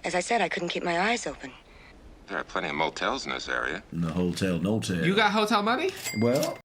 As I said, I couldn't keep my eyes open. There are plenty of motels in this area. No hotel, no tell. You got hotel money? Well...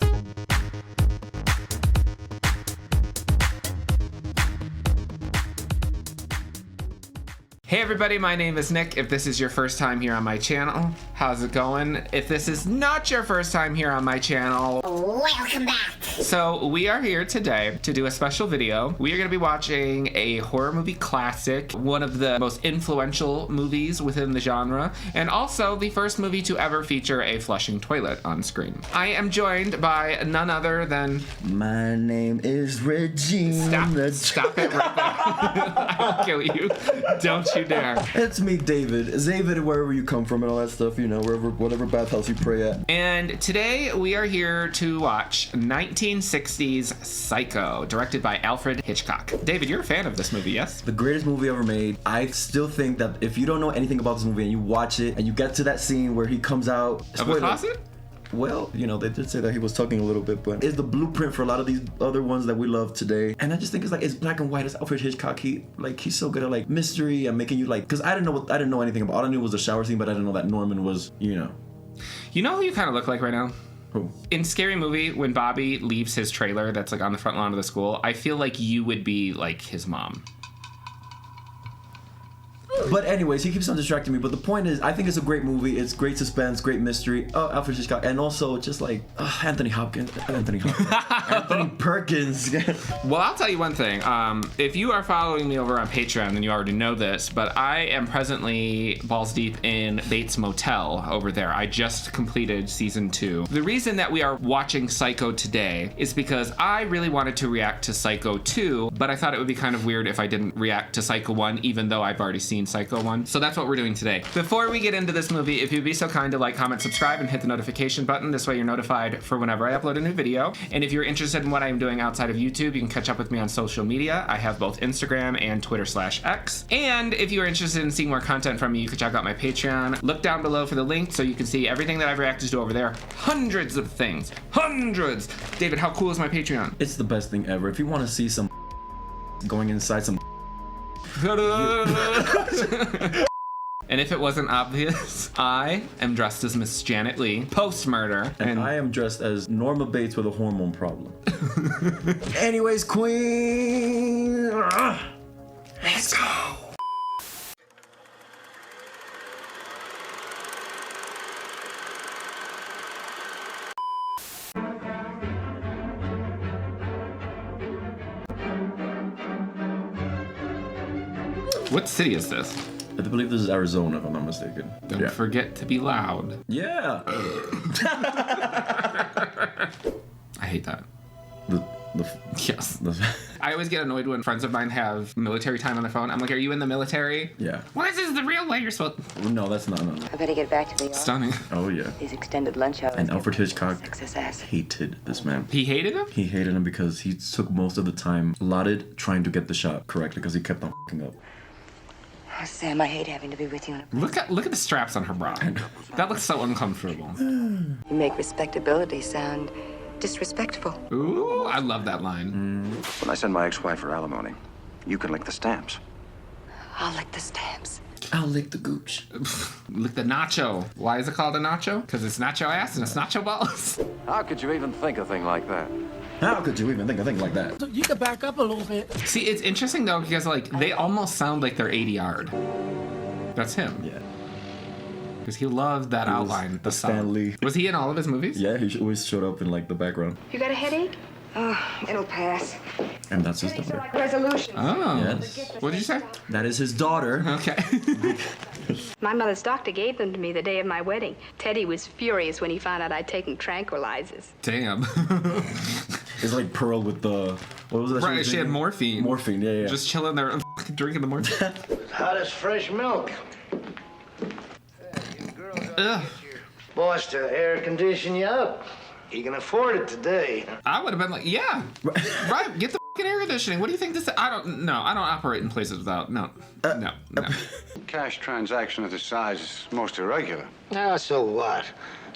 Hey everybody, my name is Nick. If this is your first time here on my channel, how's it going? If this is not your first time here on my channel, welcome back. So we are here today to do a special video. We are going to be watching a horror movie classic, one of the most influential movies within the genre, and also the first movie to ever feature a flushing toilet on screen. I am joined by none other than... My name is Regina. Stop it right there. I'll kill you. Don't you dare. It's me, David. ZZAVID, wherever you come from and all that stuff, you know, whatever bathhouse you pray at. And today we are here to watch 1960's Psycho, directed by Alfred Hitchcock. David, you're a fan of this movie, yes? The greatest movie ever made. I still think that if you don't know anything about this movie and you watch it and you get to that scene where he comes out... Of the closet? Well, you know, they did say that he was talking a little bit, but it's the blueprint for a lot of these other ones that we love today. And I just think it's black and white. It's Alfred Hitchcock. He's so good at mystery and making you because I didn't know anything about. All I knew was the shower scene, but I didn't know that Norman was, you know. You know who you kind of look like right now? Who? In Scary Movie, when Bobby leaves his trailer that's on the front lawn of the school, I feel like you would be like his mom. But anyways, he keeps on distracting me. But the point is, I think it's a great movie. It's great suspense, great mystery. Oh, Alfred Hitchcock, and also just Anthony Perkins. Well, I'll tell you one thing. If you are following me over on Patreon, then you already know this. But I am presently balls deep in Bates Motel over there. I just completed season 2. The reason that we are watching Psycho today is because I really wanted to react to Psycho 2, but I thought it would be kind of weird if I didn't react to Psycho 1, even though I've already seen Psycho 1. So that's what we're doing today. Before we get into this movie, if you'd be so kind to like, comment, subscribe, and hit the notification button. This way you're notified for whenever I upload a new video. And if you're interested in what I'm doing outside of YouTube, you can catch up with me on social media. I have both Instagram and Twitter/X. And if you're interested in seeing more content from me, you can check out my Patreon. Look down below for the link so you can see everything that I've reacted to over there. Hundreds of things. Hundreds! David, how cool is my Patreon? It's the best thing ever. If you want to see some going inside some And if it wasn't obvious, I am dressed as Miss Janet Leigh, post-murder. And I am dressed as Norma Bates with a hormone problem. Anyways, Queen! Let's go! What city is this? I believe this is Arizona, if I'm not mistaken. Don't forget to be loud. Yeah. I hate that. Yes. I always get annoyed when friends of mine have military time on their phone. I'm like, are you in the military? Yeah. What is this the real way you're supposed... No, that's not. No. I better get back to the yard. Stunning. Oh, yeah. These extended lunch hours. And Alfred Hitchcock Sexist ass. hated this man. He hated him? He hated him because he took most of the time allotted trying to get the shot correctly because he kept on f***ing up. Oh, Sam, I hate having to be with you in a... Look at the straps on her bra. That looks so uncomfortable. You make respectability sound disrespectful. Ooh, I love that line. When I send my ex-wife for alimony, you can lick the stamps. I'll lick the stamps. I'll lick the gooch. Lick the nacho. Why is it called a nacho? Because it's nacho ass and it's nacho balls. How could you even think a thing like that? How could you even think of things like that? You can back up a little bit. See, it's interesting though because they almost sound like they're 80 yard. That's him. Yeah. Because he loved that outline. The Stan Lee. Was he in all of his movies? Yeah, he always showed up in the background. You got a headache? Oh, it'll pass. And that's his daughter. Resolution. Oh. Yes. What did you say? That is his daughter. Okay. My mother's doctor gave them to me the day of my wedding. Teddy was furious when he found out I'd taken tranquilizers. Damn. It's like Pearl with the... What was that? Right, she had morphine. Morphine, yeah. Just chilling there drinking the morphine. Hot as fresh milk. Ugh. Boss to air condition you up. You can afford it today. I would have been like, yeah. Right, get the air conditioning. What do you think this is? I don't operate in places without, no. Cash transaction of this size is most irregular. Ah, so what?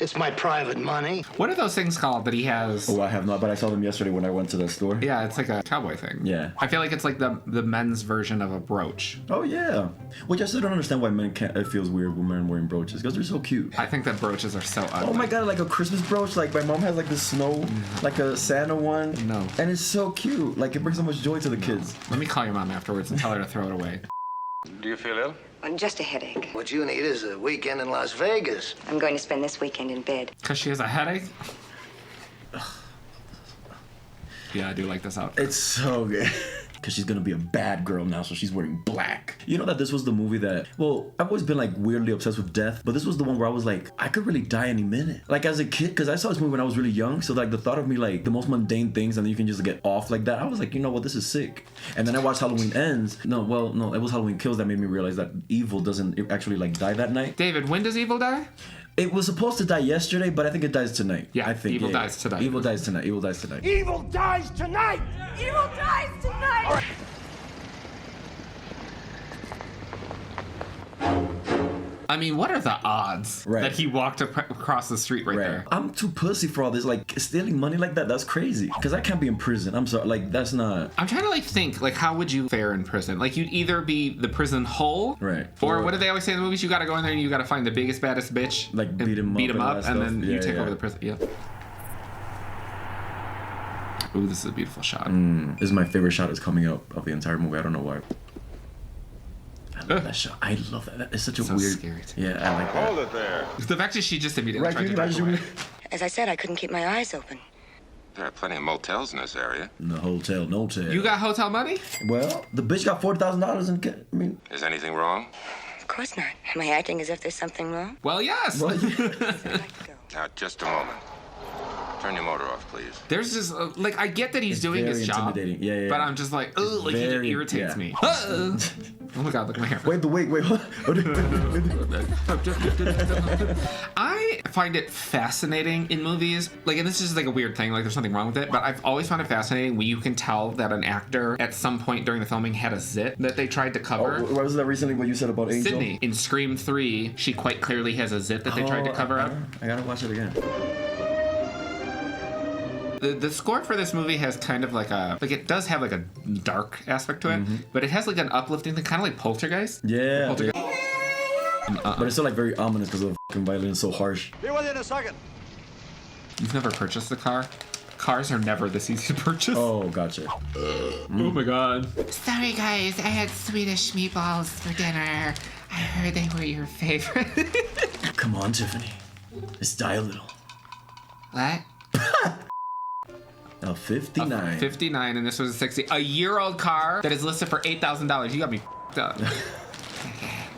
It's my private money. What are those things called that he has? Oh, I have not, but I saw them yesterday when I went to the store. Yeah, it's like a cowboy thing. Yeah. I feel like it's like the men's version of a brooch. Oh yeah. Which I still don't understand why men can't. It feels weird when men wearing brooches because they're so cute. I think that brooches are so ugly. Oh my god, like a Christmas brooch. Like my mom has like the snow, like a Santa one. No. And it's so cute. Like it brings so much joy to the kids. Let me call your mom afterwards and tell her to throw it away. Do you feel ill? Just a headache. What you need is a weekend in Las Vegas. I'm going to spend this weekend in bed. Because she has a headache? Yeah, I do like this outfit. It's so good. Because she's gonna be a bad girl now, so she's wearing black. You know that this was the movie that, well, I've always been like weirdly obsessed with death, but this was the one where I was like, I could really die any minute. Like as a kid, because I saw this movie when I was really young, so like the thought of me like the most mundane things and then you can just get off like that, I was like, you know what, this is sick. And then I watched Halloween Ends. No, it was Halloween Kills that made me realize that evil doesn't actually like die that night. David, when does evil die? It was supposed to die yesterday, but I think it dies tonight. Yeah, I think evil dies tonight. Evil dies tonight. Evil dies tonight. Evil dies tonight! Evil dies tonight! I mean, what are the odds Right. that he walked across the street right there? I'm too pussy for all this. Like stealing money like that, that's crazy. Because I can't be in prison. I'm sorry. Like that's not. I'm trying to like think, like how would you fare in prison? Like you'd either be the prison hole, Right. Or Or- what do they always say in the movies? You got to go in there and you got to find the biggest, baddest bitch, Like, and beat 'em up beat him and all up, that and stuff. then you Yeah, take yeah. over the prison. Yep. Ooh, this is a beautiful shot. This is my favorite shot that's coming up of the entire movie. I don't know why. I love that shot. I love that. It's such a So weird. scary to me. Yeah, I like that. Hold it there. The fact that she just immediately Right, tried to you drive imagine away. As I said, I couldn't keep my eyes open. There are plenty of motels in this area. in the hotel, no tell. You got hotel money? Well, the bitch got $40,000 in. I mean, Is anything wrong? Of course not. Am I acting as if there's something wrong? Well, yes. well, I'd like to go. Now, just a moment. Turn your motor off, please. There's just like I get that he's It's doing his very job, intimidating. Yeah, yeah, but yeah. I'm just like, oh, like he very- irritates yeah. me. Oh my god, look at my hair. wait. I find it fascinating in movies, like, and this is like a weird thing, like there's something wrong with it, but I've always found it fascinating when you can tell that an actor at some point during the filming had a zit that they tried to cover. Oh, what was that recently? What you said about Angel? Sydney in Scream 3, she quite clearly has a zit that they tried to cover up. I gotta watch it again. The score for this movie has kind of like it does have like a dark aspect to it, but it has like an uplifting thing, kind of like Poltergeist. Yeah. Poltergeist. But it's still like very ominous because the fucking violin is so harsh. Be with you in a second. You've never purchased a car? Cars are never this easy to purchase. Oh, gotcha. Oh my god. Sorry, guys. I had Swedish meatballs for dinner. I heard they were your favorite. Come on, Tiffany. Let's die a little. What? 59. 59, and this was a 60. A year-old car that is listed for $8,000. You got me f***ed up.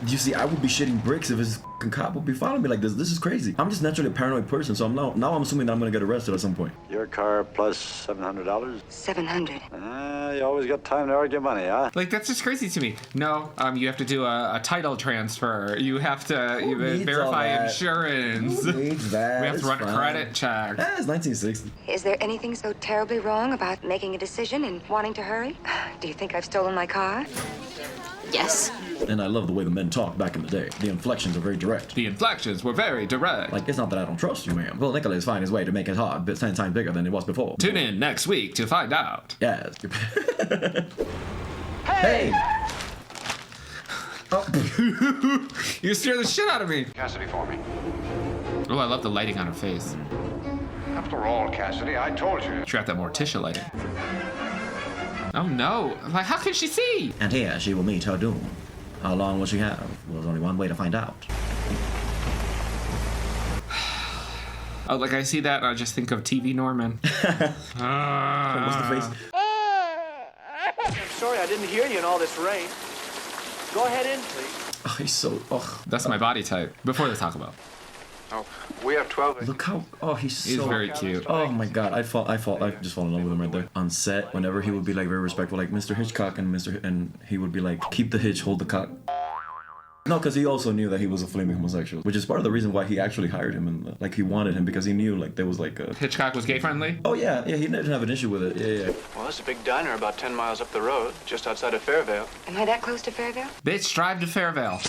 You see, I would be shitting bricks if this fucking cop would be following me like this. This is crazy. I'm just naturally a paranoid person, so now I'm assuming that I'm gonna get arrested at some point. Your car plus $700? 700. You always got time to argue money, huh? Like, that's just crazy to me. No, you have to do a title transfer. You have to needs verify all that? insurance. Who needs that? We have It's to run fine. credit checks. It's 1960. Is there anything so terribly wrong about making a decision and wanting to hurry? Do you think I've stolen my car? Yes. And I love the way the men talk back in the day. The inflections are very direct. The inflections were very direct. Like, it's not that I don't trust you, ma'am. Well, Nicholas find his way to make his heart 10 times bigger than it was before. Tune in next week to find out. Yes. Hey! Oh. You scared the shit out of me. Cassidy for me. Oh, I love the lighting on her face. After all, Cassidy, I told you. She got that Morticia lighting. Oh no. Like, how can she see? And here she will meet her doom. How long will she have? Well, there's only one way to find out. Oh, like I see that and I just think of TV Norman. What's the face? I'm sorry I didn't hear you in all this rain. Go ahead in, please. Oh, he's so... Oh, That's my body type. Before the Taco Bell. Oh, we have 12. look how... Oh, he's He's so... very cute. Oh my god, I just fall in love with him right there. On set, whenever he would be like very respectful, like Mr. Hitchcock and he would be like, keep the hitch, hold the cock. No, because he also knew that he was a flaming homosexual, which is part of the reason why he actually hired him and like he wanted him because he knew like there was like a... Hitchcock was gay friendly? Oh yeah, he didn't have an issue with it. Yeah. Well, there's a big diner about 10 miles up the road, just outside of Fairvale. Am I that close to Fairvale? Bitch, drive to Fairvale.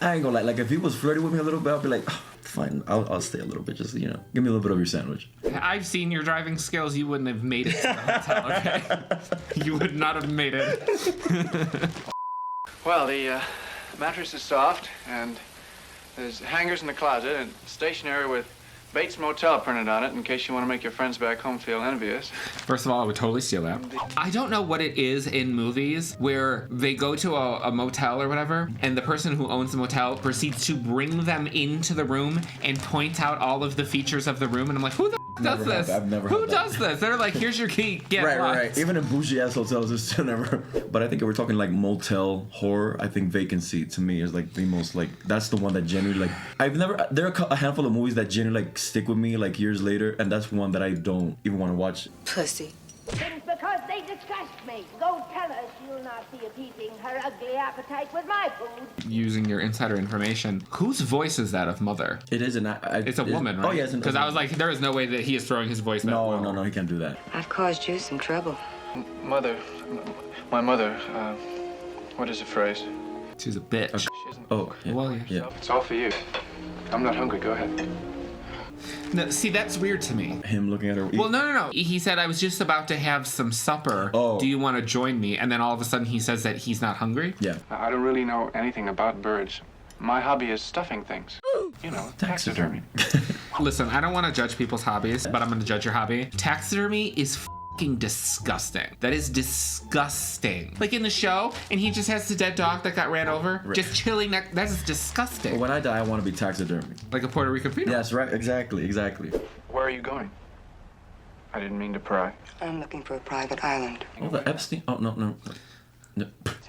I ain't gonna lie, like if he was flirting with me a little bit, I'd be like, oh, fine. I'll stay a little bit. Just, you know, give me a little bit of your sandwich. I've seen your driving skills. You wouldn't have made it to the hotel, okay? You would not have made it. Well, the mattress is soft, and there's hangers in the closet, and stationery with Bates Motel printed on it in case you want to make your friends back home feel envious. First of all, I would totally steal that. I don't know what it is in movies where they go to a motel or whatever, and the person who owns the motel proceeds to bring them into the room and point out all of the features of the room, and I'm like, who the does this? I've never Who heard does this? They're like, here's your key, get lost. Right. Even in bougie ass hotels, it's still never. But I think if we're talking like motel horror, I think Vacancy to me is like the most like, that's the one that genuinely like, there are a handful of movies that genuinely like stick with me like years later, and that's one that I don't even want to watch. Pussy. It's because they disgust me. Go tell her she'll not be appeasing her ugly appetite with my food. Using your insider information, whose voice is that of Mother? It is an. It's a woman, right? Oh yes. Because I was like, there is no way that he is throwing his voice that well. No, he can't do that. I've caused you some trouble. Mother, my mother, what is the phrase? She's a bitch. Okay. Oh, yeah. Well, yeah. It's all for you. I'm not hungry, go ahead. No, see, that's weird to me. Him looking at her. Well, no. He said, I was just about to have some supper. Oh. Do you want to join me? And then all of a sudden he says that he's not hungry? Yeah. I don't really know anything about birds. My hobby is stuffing things. You know, taxidermy. Listen, I don't want to judge people's hobbies, but I'm going to judge your hobby. Taxidermy is fucking disgusting. That is disgusting. Like in the show, and he just has the dead dog that got ran over, just chilling. That's disgusting. But when I die, I want to be taxidermy. Like a Puerto Rican Pino. Yes, right. Exactly. Where are you going? I didn't mean to pry. I'm looking for a private island. Oh, the Epstein. Oh, no.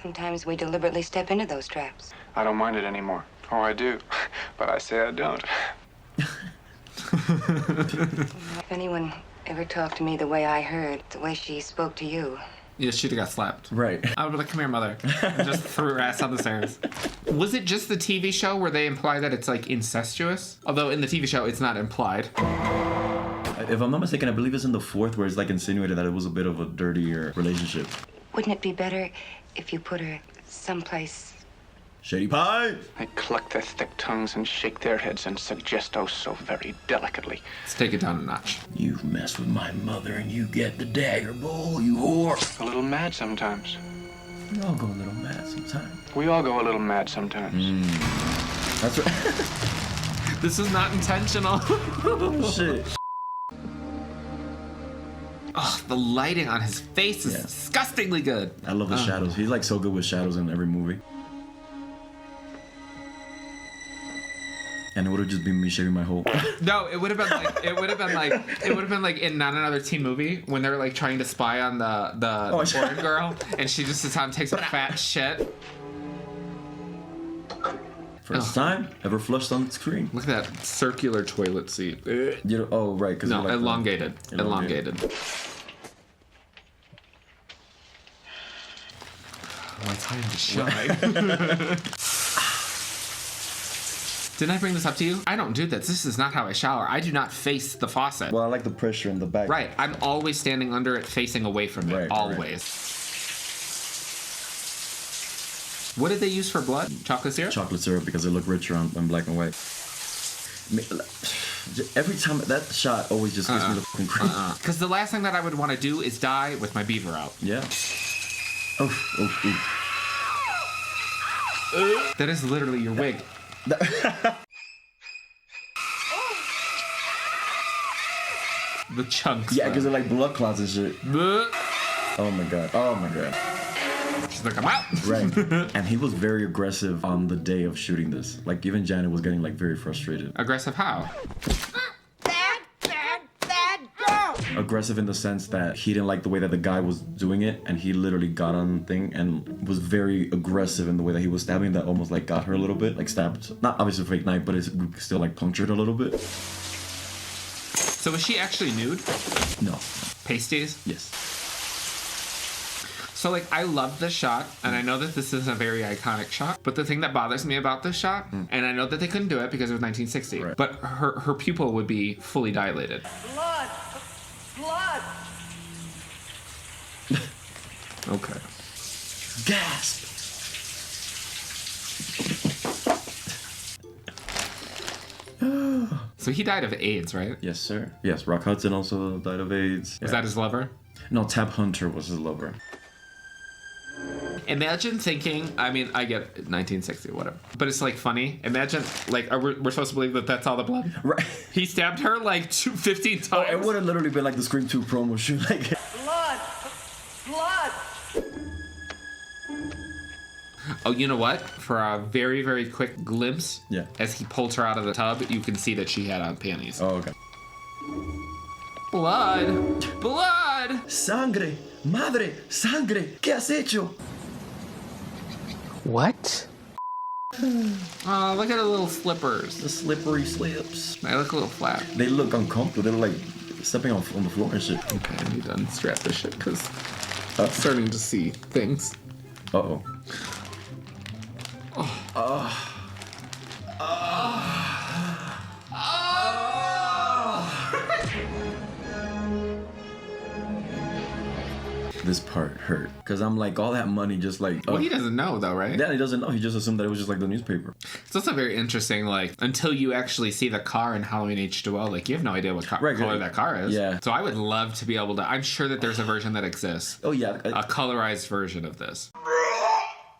Sometimes we deliberately step into those traps. I don't mind it anymore. Oh, I do. But I say I don't. If anyone ever talked to me the way I heard, the way she spoke to you. Yeah, she'd have got slapped. Right. I would be like, come here, Mother. And just threw her ass on the stairs. Was it just the TV show where they imply that it's like incestuous? Although in the TV show, it's not implied. If I'm not mistaken, I believe it's in the fourth where it's like insinuated that it was a bit of a dirtier relationship. Wouldn't it be better if you put her someplace? Shady Pie! They cluck their thick tongues and shake their heads and suggest oh so very delicately. Let's take it down a notch. You mess with my mother and you get the dagger, boy, you whore. A little mad sometimes. We all go a little mad sometimes. We all go a little mad sometimes. That's right. This is not intentional. Shit. Oh, the lighting on his face is disgustingly good. I love the shadows. He's like so good with shadows in every movie. And it would have just been me shaving my whole. No, it would have been like in Not Another Teen Movie when they're like trying to spy on the foreign girl, and she just sits down and takes a fat shit. First time ever flushed on screen. Look at that circular toilet seat. You know, oh right, because no, like elongated. My time to shine. Didn't I bring this up to you? I don't do this. This is not how I shower. I do not face the faucet. Well, I like the pressure in the back. Right. I'm always standing under it, facing away from it. Right, always. Right. What did they use for blood? Chocolate syrup? Chocolate syrup because it looked richer on black and white. Every time that shot always just gives me the fucking creep. Because the last thing that I would want to do is die with my beaver out. Yeah. Oh. That is literally your wig. The chunks. Yeah, because they're like blood clots and shit. Oh my god. She's like, I'm out. Right. And he was very aggressive on the day of shooting this. Like even Janet was getting like very frustrated. Aggressive how? Bad girl! Aggressive in the sense that he didn't like the way that the guy was doing it, and he literally got on the thing and was very aggressive in the way that he was stabbing, that almost like got her a little bit, like stabbed, not obviously a fake knife, but it's still like punctured a little bit. So was she actually nude? No. Pasties? Yes. So like I love this shot, and I know that this is a very iconic shot, but the thing that bothers me about this shot, and I know that they couldn't do it because it was 1960, right, but her pupil would be fully dilated. Blood! Okay. Gasp! So he died of AIDS, right? Yes, sir. Yes, Rock Hudson also died of AIDS. Was that his lover? No, Tab Hunter was his lover. Imagine thinking, I mean, I get 1960, whatever. But it's like funny. Imagine, like, we're supposed to believe that that's all the blood? Right. He stabbed her like 15 times. Oh, it would have literally been like the Scream 2 promo shoot. Like, Blood! Blood! oh, you know what? For a very, very quick glimpse, yeah. As he pulls her out of the tub, you can see that she had on panties. Oh, okay. Blood! Blood! Sangre! Madre! Sangre! ¿Qué has hecho? What? Oh, look at the little slippers. The slippery slips. They look a little flat. They look uncomfortable. They're like stepping on the floor and shit. Okay, I need to unstrap this shit because I'm starting to see things. Uh-oh. This part hurt because I'm like, all that money just like. Well, he doesn't know though, right? Yeah, he doesn't know. He just assumed that it was just like the newspaper. It's also very interesting, like, until you actually see the car in Halloween H2O, like, you have no idea what color that car is. Yeah. So I would love to be able to. I'm sure that there's a version that exists. Oh yeah, a colorized version of this.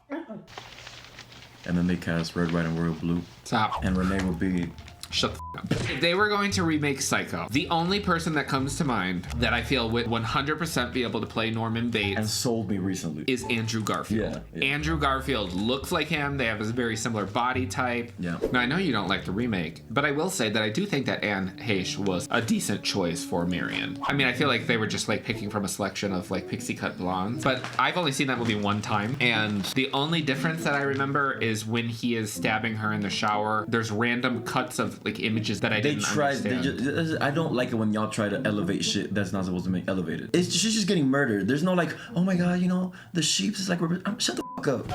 And then they cast Red, White, and Royal Blue. Stop. And Renee would be. Shut the f up. If they were going to remake Psycho, the only person that comes to mind that I feel would 100% be able to play Norman Bates and sold me recently is Andrew Garfield. Yeah. Andrew Garfield looks like him. They have a very similar body type. Yeah. Now I know you don't like the remake, but I will say that I do think that Anne Heche was a decent choice for Marion. I mean, I feel like they were just like picking from a selection of like pixie cut blondes, but I've only seen that movie one time, and the only difference that I remember is when he is stabbing her in the shower. There's random cuts of like images that I didn't understand. I don't like it when y'all try to elevate shit that's not supposed to be elevated. She's just getting murdered. There's no like, oh my god, you know, the sheeps is like, shut the fuck up.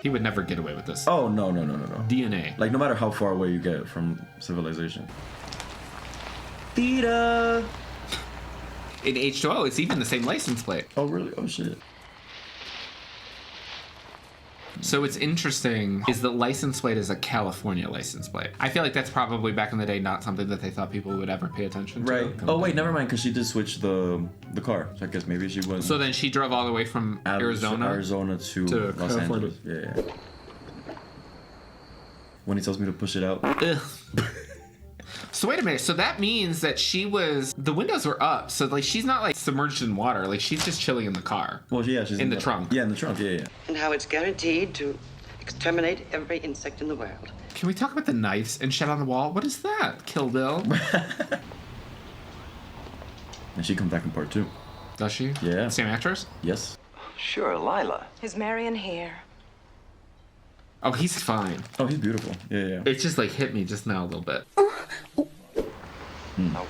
He would never get away with this. Oh, no. DNA. Like, no matter how far away you get from civilization. Tita! In H2O, it's even the same license plate. Oh, really? Oh, shit. So what's interesting is the license plate is a California license plate. I feel like that's probably back in the day not something that they thought people would ever pay attention to. Right. Oh wait, never mind, because she did switch the car. So I guess maybe she was. So then she drove all the way from Arizona to Los California. Angeles. Yeah. When he tells me to push it out. Ugh. So wait a minute. So that means that the windows were up. So like she's not like submerged in water. Like she's just chilling in the car. Well, yeah, she's in the trunk. Yeah, in the trunk. Yeah. And how it's guaranteed to exterminate every insect in the world. Can we talk about the knives and shit on the wall? What is that? Kill Bill. And she comes back in part 2. Does she? Yeah. Same actress? Yes. Sure, Lila. Is Marion here? Oh, he's fine. Oh, he's beautiful. Yeah. It just like hit me just now a little bit. Now,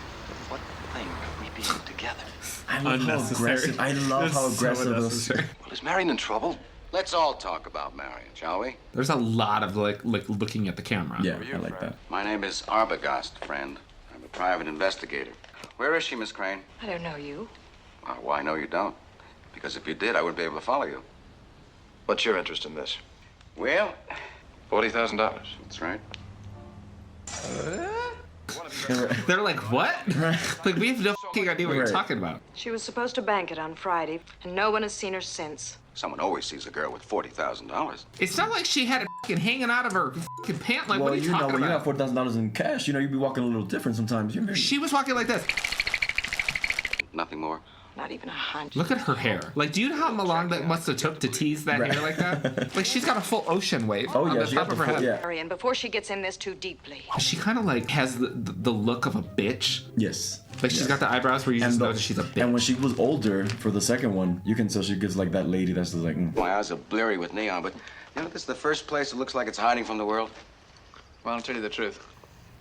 what thing could we be in together? I love how aggressive. I love how aggressive this. Well, is Marion in trouble? Let's all talk about Marion, shall we? There's a lot of like looking at the camera. Yeah, I like that. My name is Arbogast, friend. I'm a private investigator. Where is she, Miss Crane? I don't know you. Why, no, you don't. Because if you did, I wouldn't be able to follow you. What's your interest in this? Well, $40,000. That's right. They're like, what? Like, we have no fucking idea what you're talking about. She was supposed to bank it on Friday, and no one has seen her since. Someone always sees a girl with $40,000. It's not like she had it fucking hanging out of her fucking pant. Like, well, what are you talking when about? you have $4,000 in cash, you know, you'd be walking a little different sometimes. She was walking like this. Nothing more? Not even a hunch. Long that hair. Like, do you know how long that must have took to tease that hair like that? Like, she's got a full ocean wave on the top of her head. And before she gets in this too deeply. She kind of like has the look of a bitch. Yes. Like she's got the eyebrows where you just notice she's a bitch. And when she was older for the second one, you can tell she gets like that lady that's just like. My eyes are bleary with neon, but you know, this is the first place it looks like it's hiding from the world. Well, I'll tell you the truth.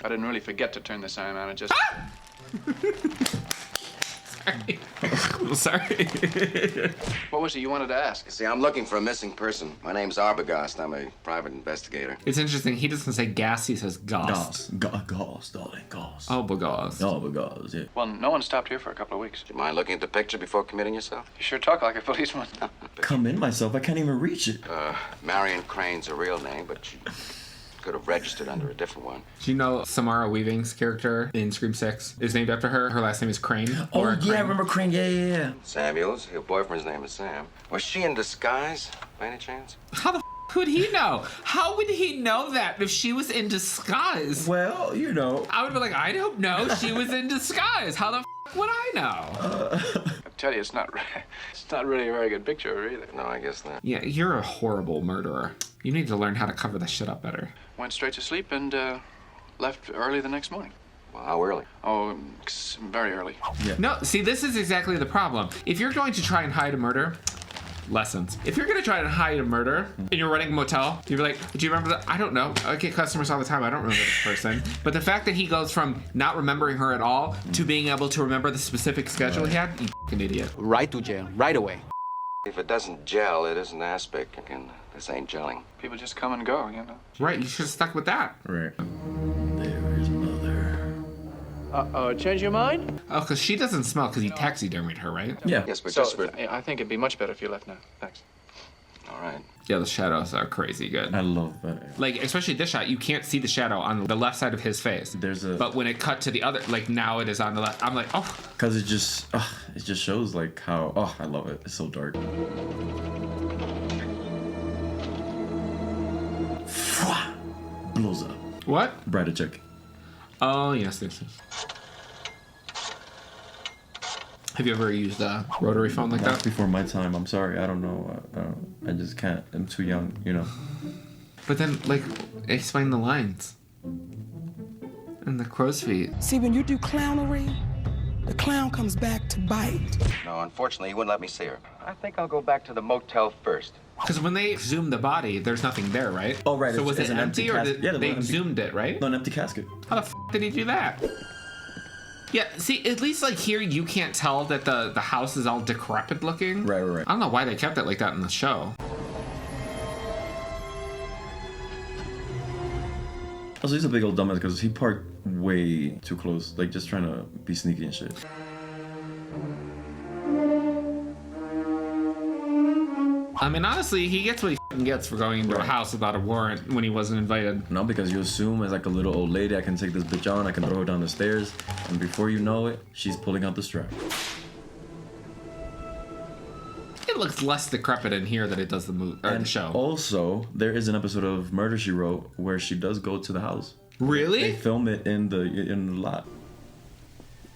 I didn't really forget to turn this iron on. It just. Sorry. What was it you wanted to ask? See, I'm looking for a missing person. My name's Arbogast. I'm a private investigator. It's interesting. He doesn't say gas. He says Goss. Goss, darling, Goss. Oh, Goss. Oh, Goss, yeah. Well, no one stopped here for a couple of weeks. Do you mind looking at the picture before committing yourself? You sure talk like a policeman. Come in myself. I can't even reach it. Marion Crane's a real name, but could have registered under a different one. Do you know Samara Weaving's character in Scream 6 is named after her? Her last name is Crane. Oh, Laura yeah, Crane. I remember Crane. Yeah. Samuels, your boyfriend's name is Sam. Was she in disguise, by any chance? How the would he know? How would he know that if she was in disguise? Well, you know. I would be like, I don't know. She was in disguise. How the would I know? I tell you, it's not really a very good picture either. No, I guess not. Yeah, you're a horrible murderer. You need to learn how to cover this shit up better. Went straight to sleep and left early the next morning. Well, how early? Oh, very early. Yeah. No, see, this is exactly the problem. If you're going to try and hide a murder, lessons. If you're gonna try and hide a murder and you're running a motel, you'd be like, do you remember that? I don't know. I get customers all the time. I don't remember this person. But the fact that he goes from not remembering her at all to being able to remember the specific schedule he had, you fucking idiot. Right to jail, right away. If it doesn't gel, it isn't aspic, and this ain't gelling. People just come and go, you know. Right, you should have stuck with that. Right. There's mother. Uh-oh, change your mind? Oh, because she doesn't smell because he taxidermied her, right? Yeah. Yes, but So, just for... I think it'd be much better if you left now. Thanks. All right. Yeah, the shadows are crazy good. I love that. Like, especially this shot, you can't see the shadow on the left side of his face. There's a... But when it cut to the other, like now it is on the left, I'm like, oh. Because it just shows like how, I love it. It's so dark. Blows up. What? Brighter check. Oh, yes, yes, yes. Have you ever used a rotary phone like Not that? before my time. I'm sorry. I don't know. I just can't. I'm too young, you know. But then, like, explain the lines. And the crow's feet. See, when you do clownery, the clown comes back to bite. No, unfortunately, he wouldn't let me see her. I think I'll go back to the motel first. Because when they exhumed the body, there's nothing there, right? Oh, right. So was it an empty or casket. did they empty- exhumed it, right? No, an empty casket. How the did he do that? Yeah, see, at least like here you can't tell that the house is all decrepit looking. Right. I don't know why they kept it like that in the show. Also, he's a big old dumbass because he parked way too close, like just trying to be sneaky and shit. I mean, honestly, he gets what he f***ing gets for going into a house without a warrant when he wasn't invited. No, because you assume as like a little old lady, I can take this bitch on, I can throw her down the stairs, and before you know it, she's pulling out the strap. It looks less decrepit in here than it does the show. Also, there is an episode of Murder, She Wrote where she does go to the house. Really? They film it in the lot.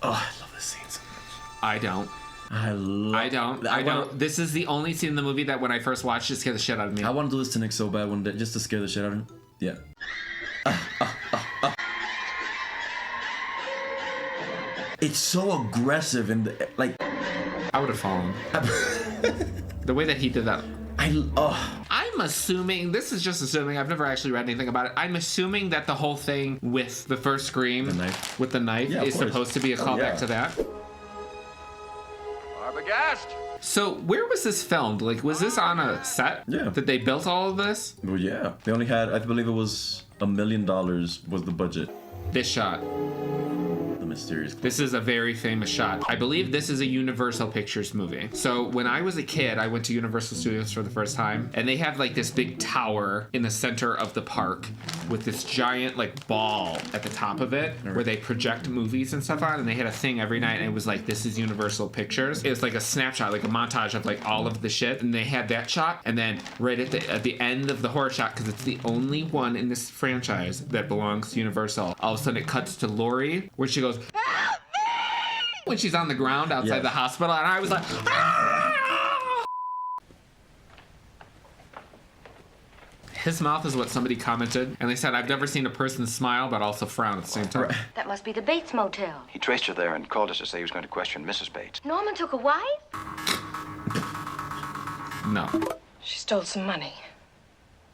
Oh, I love this scene so much. I don't. I don't. This is the only scene in the movie that when I first watched it scared the shit out of me. I want to do this to Nick so bad one day, just to scare the shit out of him. Yeah. It's so aggressive and like. I would have fallen. The way that he did that. I'm assuming, this is just assuming, I've never actually read anything about it. I'm assuming that the whole thing with the first Scream, with the knife, Yeah, of is course. supposed to be a callback to that. Arbogast! So where was this filmed? Like, was this on a set? Yeah. That they built all of this? Well, yeah. They only had, I believe it was $1 million was the budget. This shot. The mysterious. This is a very famous shot. I believe this is a Universal Pictures movie. So when I was a kid, I went to Universal Studios for the first time, and they have like this big tower in the center of the park with this giant like ball at the top of it where they project movies and stuff on, and they had a thing every night, and it was like, this is Universal Pictures. It was like a snapshot, like a montage of like all of the shit, and they had that shot, and then right at the end of the horror shot, because it's the only one in this franchise that belongs to Universal, all of a sudden it cuts to Laurie, where she goes, when she's on the ground outside the hospital, and I was like, ah! His mouth is what somebody commented, and they said, I've never seen a person smile but also frown at the same time. That must be the Bates Motel. He traced her there and called us to say he was going to question Mrs. Bates. Norman took a wife? No. She stole some money.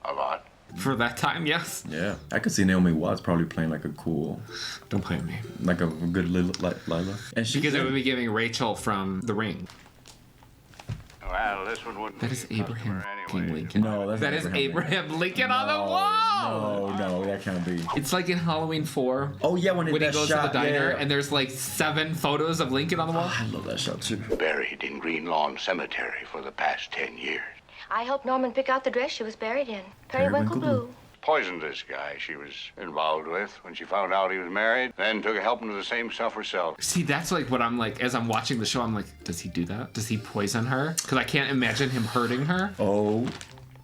A lot. For that time, yes. Yeah. I could see Naomi Watts probably playing like a cool... Don't play with me. Like a good Lila. And Because it would be giving Rachel from The Ring. Well, this one wouldn't. That is Abraham Lincoln. No, that is Abraham Lincoln on the wall. No, that can't be. It's like in Halloween 4. Oh yeah, when he that goes shot, to the diner yeah. and there's like 7 photos of Lincoln on the wall. I love that shot too. Buried in Green Lawn Cemetery for the past 10 years. I helped Norman pick out the dress she was buried in. Periwinkle blue. poisoned this guy she was involved with when she found out he was married, then took a helping to the same stuff herself. See, that's like what I'm like, as I'm watching the show, I'm like, does he do that? Does he poison her? Because I can't imagine him hurting her. Oh,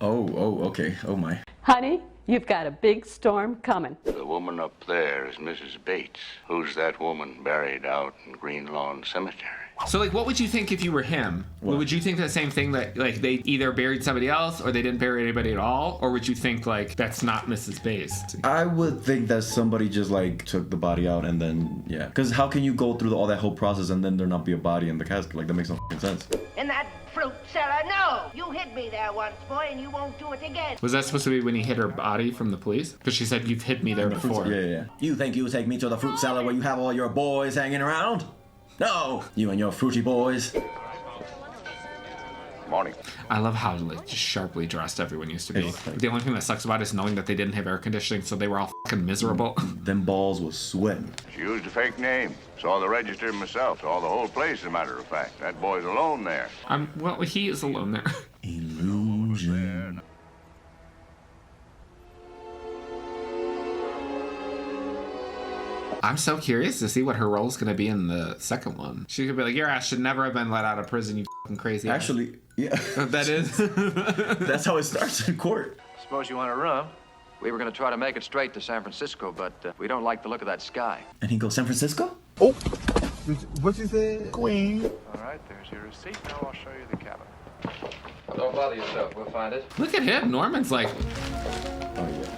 okay. Oh my. Honey, you've got a big storm coming. The woman up there is Mrs. Bates. Who's that woman buried out in Green Lawn Cemetery? So, like, what would you think if you were him? What? Would you think the same thing, that, like, they either buried somebody else or they didn't bury anybody at all? Or would you think, like, that's not Mrs. Bates? I would think that somebody just, like, took the body out and then, yeah. Because how can you go through all that whole process and then there not be a body in the casket? Like, that makes no f***ing sense. In that fruit cellar, no! You hid me there once, boy, and you won't do it again. Was that supposed to be when he hid her body from the police? Because she said, you've hid me there before. Yeah. You think you take me to the fruit cellar where you have all your boys hanging around? No! You and your fruity boys. Morning. I love how, like, just sharply dressed everyone used to be. The only thing that sucks about it is knowing that they didn't have air conditioning, so they were all fucking miserable. Them balls was sweating. She used a fake name. Saw the register myself. Saw the whole place, as a matter of fact. That boy's alone there. Well, he is alone there. Illusion. I'm so curious to see what her role is going to be in the second one. She could be like, your ass should never have been let out of prison, you fucking crazy ass. Actually, yeah. That is. That's how it starts in court. Suppose you want to rum? We were going to try to make it straight to San Francisco, but we don't like the look of that sky. And he goes, San Francisco? Oh, what you said? Queen. All right, there's your receipt. Now I'll show you the cabin. Well, don't bother yourself. We'll find it. Look at him. Norman's like... Oh, yeah.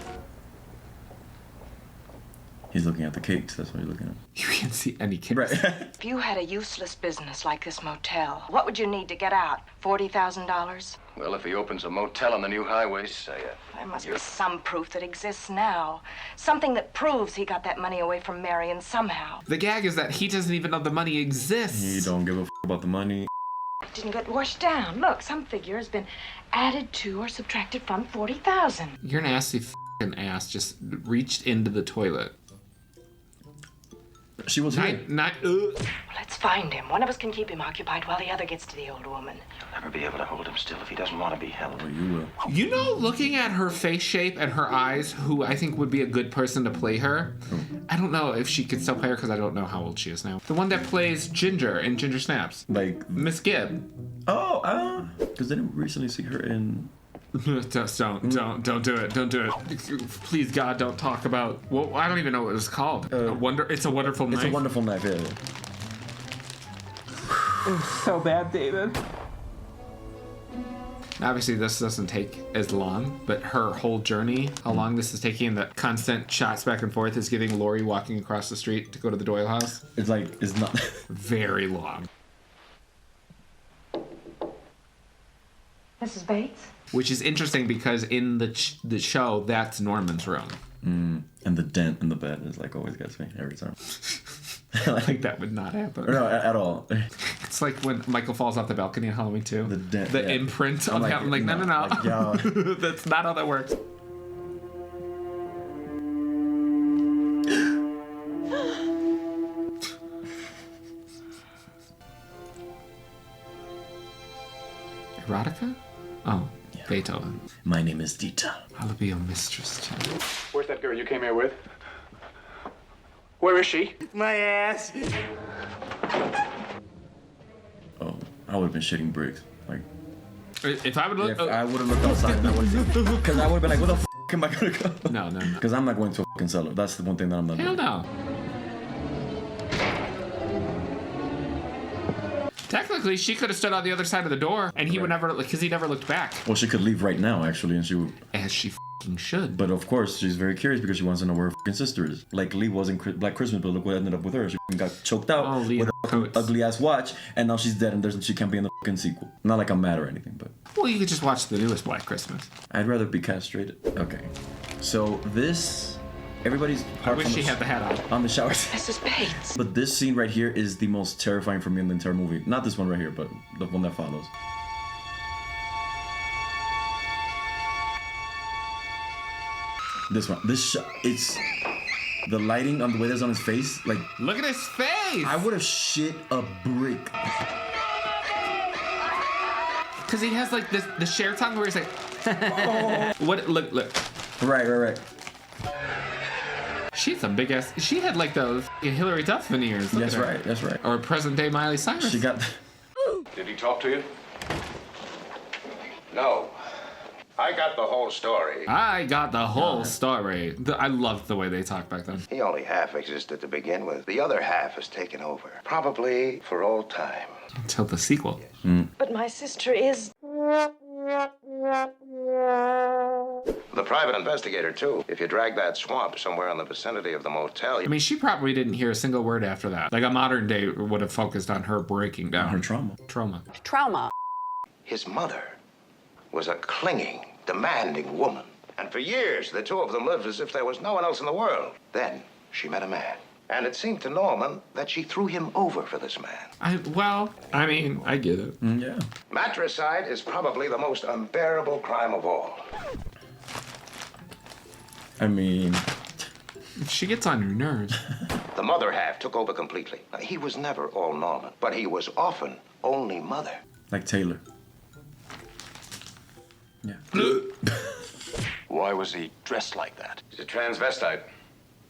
He's looking at the cakes. That's what he's looking at. You can't see any cakes. Right. If you had a useless business like this motel, what would you need to get out? $40,000? Well, if he opens a motel on the new highways, There must be some proof that exists now. Something that proves he got that money away from Marion somehow. The gag is that he doesn't even know the money exists. He don't give a f about the money. It didn't get washed down. Look, some figure has been added to or subtracted from 40,000. Your nasty f***ing ass just reached into the toilet. She was here. Let's find him. One of us can keep him occupied while the other gets to the old woman. You'll never be able to hold him still if he doesn't want to be held. Oh, you will. You know, looking at her face shape and her eyes, who I think would be a good person to play her. I don't know if she could still play her because I don't know how old she is now. The one that plays Ginger in Ginger Snaps. Like Miss Gibb. Oh, because didn't recently see her in... Don't do it. Don't do it. Please, God, don't talk about... Well, I don't even know what it was called. It's a Wonderful Knife. It's a Wonderful Knife, yeah. It's so bad, David. Obviously, this doesn't take as long, but her whole journey, how long this is taking, and the constant shots back and forth is giving Lori walking across the street to go to the Doyle house. It's like, it's not... Very long. Mrs. Bates? Which is interesting because in the show, that's Norman's room. And the dent in the bed is like always gets me every time. Like that would not happen. No, at all. It's like when Michael falls off the balcony in Halloween 2. The yeah. imprint on him. I'm like, no. Like, yo. That's not how that works. Erotica? Oh, yeah. Beethoven. My name is Dita. I'll be your mistress, too. Where's that girl you came here with? Where is she? My ass. Oh, I would have been shitting bricks. Like, if I would look, I would have looked outside and I would have, because I would have been like, where the f am I gonna go? No. Because I'm not going to a fucking cellar. That's the one thing that I'm not doing. Hell no. Technically, she could have stood on the other side of the door, and he would never, because he never looked back. Well, she could leave right now, actually, and she would. As she f***ing should. But of course, she's very curious because she wants to know where her f***ing sister is. Like Lee was in Black Christmas, but look what ended up with her. She f***ing got choked out with a ugly ass watch, and now she's dead, and she can't be in the f***ing sequel. Not like I'm mad or anything, but. Well, you could just watch the newest Black Christmas. I'd rather be castrated. Okay, so this. Everybody's. I wish she had the hat on. On the shower. Mrs. Bates. But this scene right here is the most terrifying for me in the entire movie. Not this one right here, but the one that follows. This one. It's the lighting on the way that's on his face. Like, look at his face. I would have shit a brick. Because he has like the share tongue where he's like, oh. What? Look. Right. She's a big ass. She had like those Hillary Duff veneers. Look That's at her. right. That's right. Or present day Miley Cyrus. She got. Did he talk to you? No. I got the whole story. I got the whole story. I loved the way they talked back then. He only half existed to begin with. The other half has taken over. Probably for all time. Until the sequel. But my sister is... The private investigator, too. If you drag that swamp somewhere in the vicinity of the motel... I mean, she probably didn't hear a single word after that. Like a modern day would have focused on her breaking down. Her trauma. Trauma. His mother was a clinging, demanding woman. And for years, the two of them lived as if there was no one else in the world. Then she met a man. And it seemed to Norman that she threw him over for this man. I get it. Yeah. Matricide is probably the most unbearable crime of all. I mean... She gets on your nerves. The mother half took over completely. Now, he was never all Norman, but he was often only mother. Like Taylor. Yeah. Why was he dressed like that? He's a transvestite.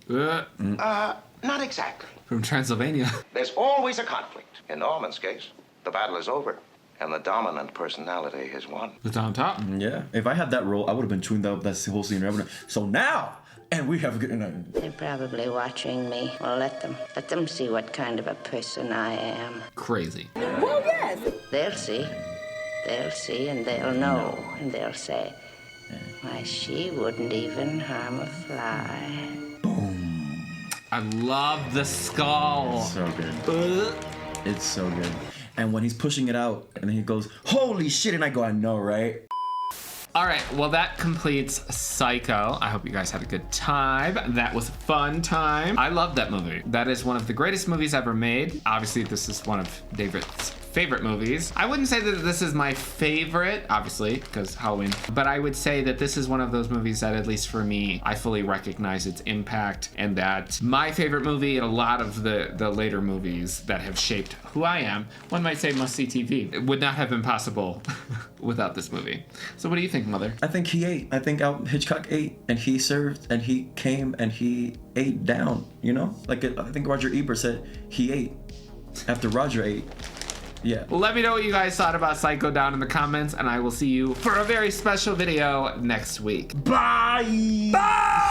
Not exactly. From Transylvania. There's always a conflict. In Norman's case, the battle is over, and the dominant personality has won. The Dom Top? Yeah. If I had that role, I would have been tuned up that whole scene. So now, and we have a good... They're probably watching me. Well, let them see what kind of a person I am. Crazy. Well, yes. They'll see, and they'll know, and they'll say, why, she wouldn't even harm a fly. I love the skull. It's so good. It's so good. And when he's pushing it out, and then he goes, holy shit, and I go, I know, right? All right, well, that completes Psycho. I hope you guys had a good time. That was a fun time. I love that movie. That is one of the greatest movies ever made. Obviously, this is one of David's favorite movies. I wouldn't say that this is my favorite, obviously, because Halloween, but I would say that this is one of those movies that, at least for me, I fully recognize its impact, and that my favorite movie and a lot of the later movies that have shaped who I am, one might say must-see TV. It would not have been possible without this movie. So what do you think, Mother? I think he ate. I think Hitchcock ate, and he served, and he came, and he ate down, you know? Like, I think Roger Ebert said he ate after Roger ate. Yeah. Well, let me know what you guys thought about Psycho down in the comments, and I will see you for a very special video next week. Bye! Bye!